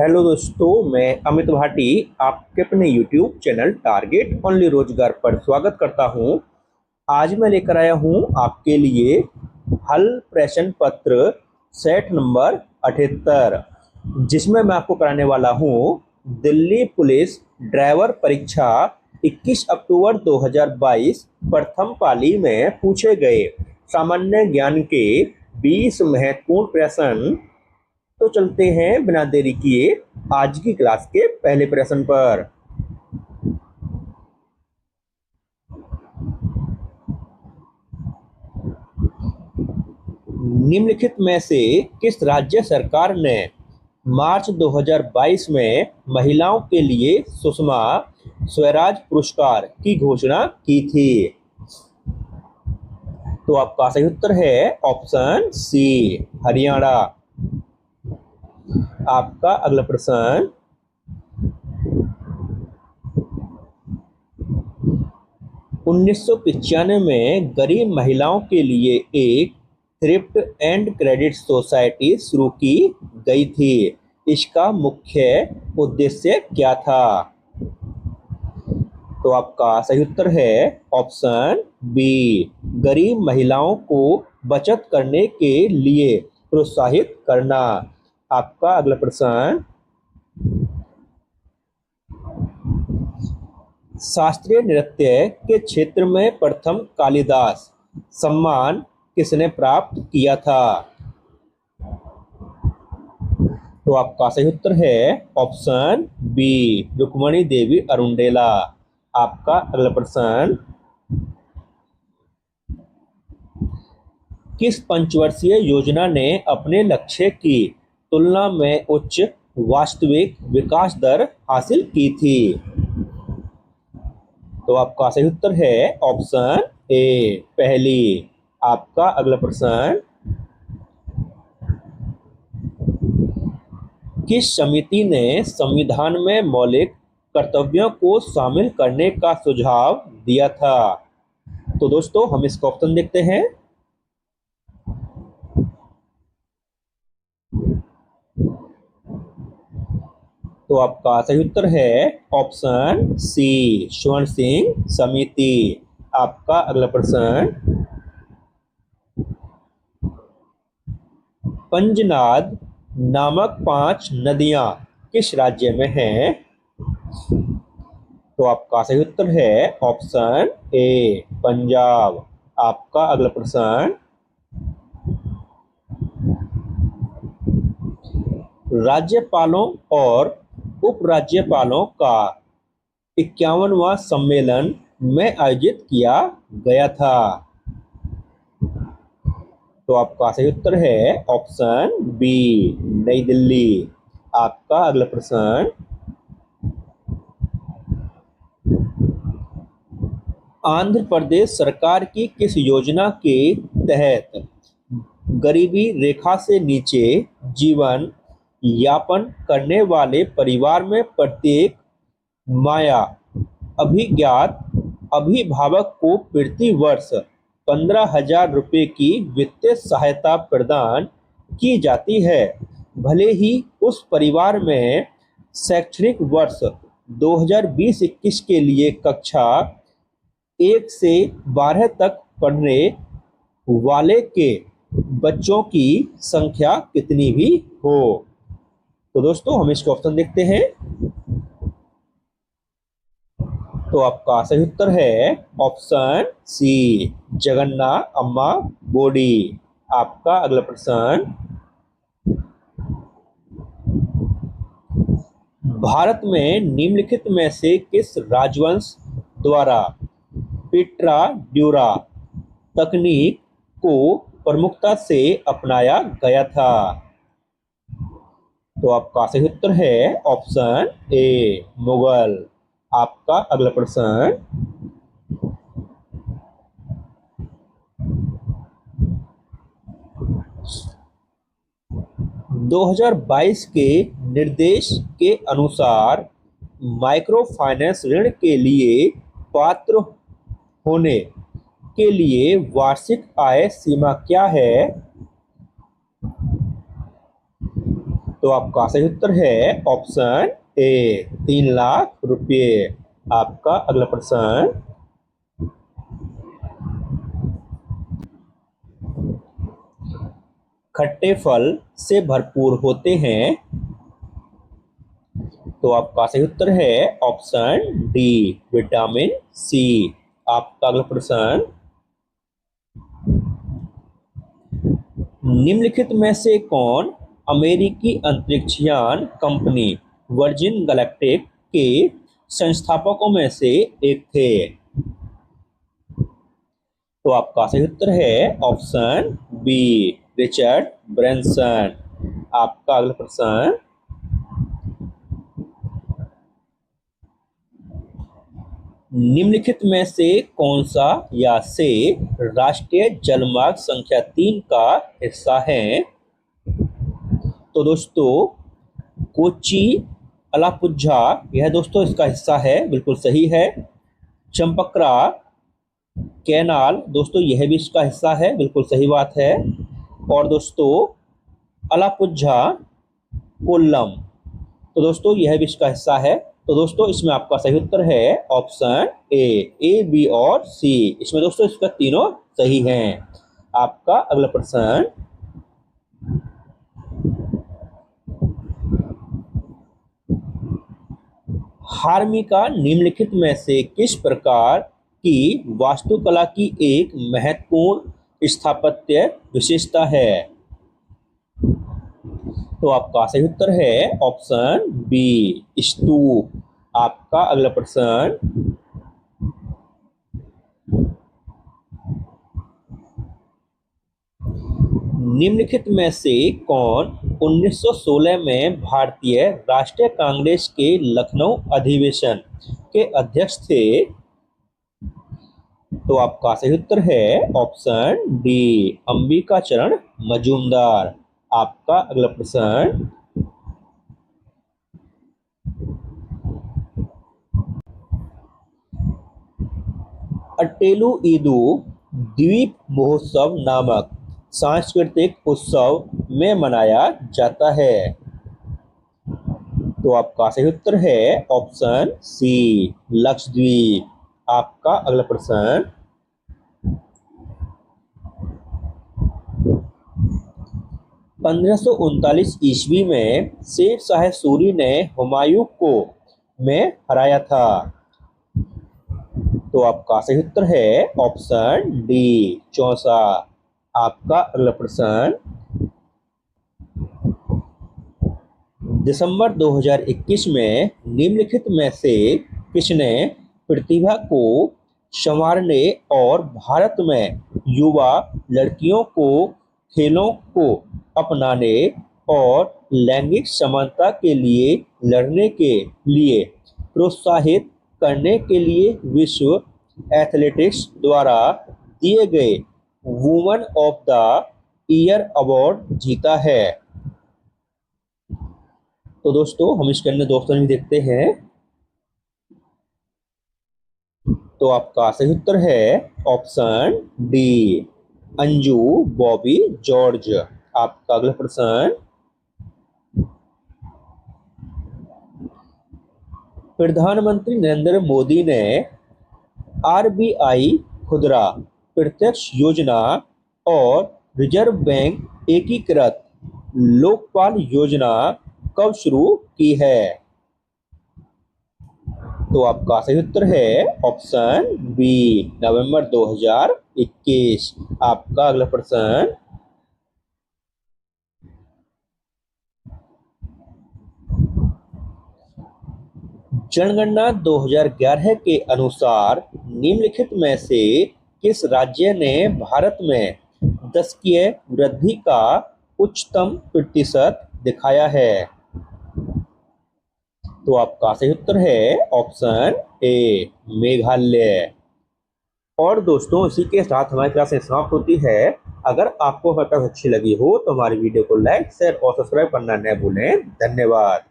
Hello दोस्तों, मैं अमित भाटी आपके अपने यूट्यूब चैनल टारगेट ओनली रोजगार पर स्वागत करता हूं। आज मैं लेकर आया हूं आपके लिए हल प्रश्न पत्र सेट नंबर 78, जिसमें मैं आपको कराने वाला हूं दिल्ली पुलिस ड्राइवर परीक्षा 21 अक्टूबर 2022 प्रथम पाली में पूछे गए सामान्य ज्ञान के 20 महत्वपूर्ण प्रश्न। तो चलते हैं बिना देरी किए आज की क्लास के पहले प्रश्न पर। निम्नलिखित में से किस राज्य सरकार ने मार्च 2022 में महिलाओं के लिए सुषमा स्वराज पुरस्कार की घोषणा की थी? तो आपका सही उत्तर है ऑप्शन सी, हरियाणा। आपका अगला प्रश्न, 1995 में गरीब महिलाओं के लिए एक थ्रिफ्ट एंड क्रेडिट सोसाइटी शुरू की गई थी। इसका मुख्य उद्देश्य क्या था? तो आपका सही उत्तर है ऑप्शन बी, गरीब महिलाओं को बचत करने के लिए प्रोत्साहित करना। आपका अगला प्रश्न, शास्त्रीय नृत्य के क्षेत्र में प्रथम कालिदास सम्मान किसने प्राप्त किया था? तो आपका सही उत्तर है ऑप्शन बी, रुक्मणी देवी अरुंडेला। आपका अगला प्रश्न, किस पंचवर्षीय योजना ने अपने लक्ष्य की तुलना में उच्च वास्तविक विकास दर हासिल की थी? तो आपका सही उत्तर है ऑप्शन ए, पहली। आपका अगला प्रश्न, किस समिति ने संविधान में मौलिक कर्तव्यों को शामिल करने का सुझाव दिया था? तो दोस्तों हम इसका ऑप्शन देखते हैं। तो आपका सही उत्तर है ऑप्शन सी, स्वर्ण सिंह समिति। आपका अगला प्रश्न, पंजनाद नामक 5 नदियां किस राज्य में हैं? तो आपका सही उत्तर है ऑप्शन ए, पंजाब। आपका अगला प्रश्न, राज्यपालों और उपराज्यपालों का 51वां सम्मेलन में आयोजित किया गया था? तो आपका सही उत्तर है ऑप्शन बी, नई दिल्ली। आपका अगला प्रश्न, आंध्र प्रदेश सरकार की किस योजना के तहत गरीबी रेखा से नीचे जीवन यापन करने वाले परिवार में प्रत्येक माया अभिज्ञात अभिभावक को प्रति वर्ष 15,000 रुपये की वित्तीय सहायता प्रदान की जाती है, भले ही उस परिवार में शैक्षणिक वर्ष 2020-21 के लिए कक्षा 1 से 12 तक पढ़ने वाले के बच्चों की संख्या कितनी भी हो? तो दोस्तों हम इसके ऑप्शन देखते हैं। तो आपका सही उत्तर है ऑप्शन सी, जगन्नाथ अम्मा बोडी। आपका अगला प्रश्न, भारत में निम्नलिखित में से किस राजवंश द्वारा पिट्रा ड्यूरा तकनीक को प्रमुखता से अपनाया गया था? तो आपका सही उत्तर है ऑप्शन ए, मुगल। आपका अगला प्रश्न, 2022 के निर्देश के अनुसार माइक्रो फाइनेंस ऋण के लिए पात्र होने के लिए वार्षिक आय सीमा क्या है? तो आपका सही उत्तर है ऑप्शन ए, 3 लाख रुपए। आपका अगला प्रश्न, खट्टे फल से भरपूर होते हैं। तो आपका सही उत्तर है ऑप्शन डी, विटामिन सी। आपका अगला प्रश्न, निम्नलिखित में से कौन अमेरिकी अंतरिक्ष यान कंपनी वर्जिन गैलेक्टिक के संस्थापकों में से एक थे? तो आपका सही उत्तर है ऑप्शन बी, रिचर्ड ब्रैनसन। आपका अगला प्रश्न, निम्नलिखित में से कौन सा या से राष्ट्रीय जलमार्ग संख्या 3 का हिस्सा है? तो दोस्तों, कोच्चि अलापुझा यह दोस्तों इसका हिस्सा है, बिल्कुल सही है। चंपकरा कैनाल दोस्तों यह भी इसका हिस्सा है, बिल्कुल सही बात है। और दोस्तों अलापुझा कोल्लम, तो दोस्तों यह भी इसका हिस्सा है। तो दोस्तों इसमें आपका सही उत्तर है ऑप्शन ए, बी और सी। इसमें दोस्तों इसका तीनों सही हैं। आपका अगला प्रश्न, हार्मिका निम्नलिखित में से किस प्रकार की वास्तुकला की एक महत्वपूर्ण स्थापत्य विशेषता है? तो आपका सही उत्तर है ऑप्शन बी, स्तूप। आपका अगला प्रश्न, निम्नलिखित में से कौन 1916 में भारतीय राष्ट्रीय कांग्रेस के लखनऊ अधिवेशन के अध्यक्ष थे? तो आपका सही उत्तर है ऑप्शन डी, अंबिका चरण मजूमदार। आपका अगला प्रश्न, अटेलू ईदू द्वीप महोत्सव नामक सांस्कृतिक उत्सव में मनाया जाता है? तो आपका सही उत्तर है ऑप्शन सी, लक्षद्वीप। आपका अगला प्रश्न, 1539 ईस्वी में शेर शाह सूरी ने हुमायूं को में हराया था? तो आपका सही उत्तर है ऑप्शन डी, चौसा। आपका अगला प्रश्न, दिसंबर 2021 में निम्नलिखित में से किसने प्रतिभा को संवारने और भारत में युवा लड़कियों को खेलों को अपनाने और लैंगिक समानता के लिए लड़ने के लिए प्रोत्साहित करने के लिए विश्व एथलेटिक्स द्वारा दिए गए woman of the year award जीता है? तो दोस्तों हम इसके अन्य दोस्तों भी देखते हैं। तो आपका सही उत्तर है option D, Anju Bobby George. आपका अगला प्रश्न, प्रधानमंत्री नरेंद्र मोदी ने आरबीआई खुदरा प्रत्यक्ष योजना और रिजर्व बैंक एकीकृत लोकपाल योजना कब शुरू की है? तो आपका सही उत्तर है ऑप्शन बी, नवंबर 2021। आपका अगला प्रश्न, जनगणना 2011 के अनुसार निम्नलिखित में से किस राज्य ने भारत में दशकीय वृद्धि का उच्चतम प्रतिशत दिखाया है? तो आपका सही उत्तर है ऑप्शन ए, मेघालय। और दोस्तों इसी के साथ हमारी क्लास समाप्त होती है। अगर आपको हमारी क्लास अच्छी लगी हो तो हमारी वीडियो को लाइक, शेयर और सब्सक्राइब करना न भूलें। धन्यवाद।